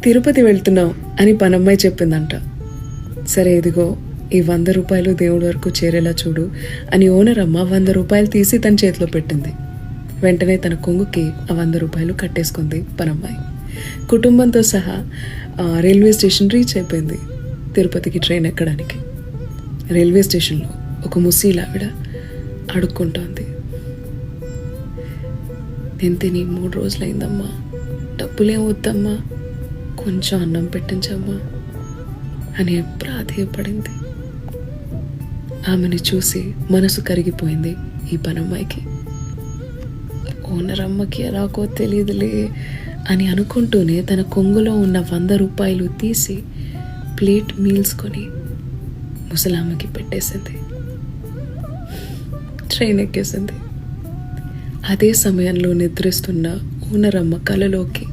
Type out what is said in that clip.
తిరుపతి వెళ్తున్నాం అని పనమ్మాయి చెప్పిందంట. సరే ఇదిగో ఈ 100 రూపాయలు దేవుడి వరకు చేరేలా చూడు అని ఓనర్ అమ్మ 100 రూపాయలు తీసి తన చేతిలో పెట్టింది. వెంటనే తన కొంగుకి ఆ 100 రూపాయలు కట్టేసుకుంది పనమ్మాయి. కుటుంబంతో సహా రైల్వే స్టేషన్ రీచ్ అయిపోయింది తిరుపతికి ట్రైన్ ఎక్కడానికి. రైల్వే స్టేషన్లో ఒక ముసీలావిడ అడుక్కుంటోంది. నేను తిని 3 రోజులైందమ్మా, డబ్బులేం వద్దమ్మా, కొంచెం అన్నం పెట్టించమ్మా అని ప్రాధేయపడింది. ఆమెను చూసి మనసు కరిగిపోయింది ఈ పనమ్మాయికి. ఓనర్ అమ్మకి ఎలాగో తెలియదులే అని అనుకుంటూనే తన కొంగులో ఉన్న 100 రూపాయలు తీసి ప్లేట్ మీల్స్ కొని ముసలామ్మకి పెట్టేసింది. ట్రైన్ ఎక్కేసింది. అదే సమయంలో నిద్రిస్తున్న ఓనర్ అమ్మ కలలోకి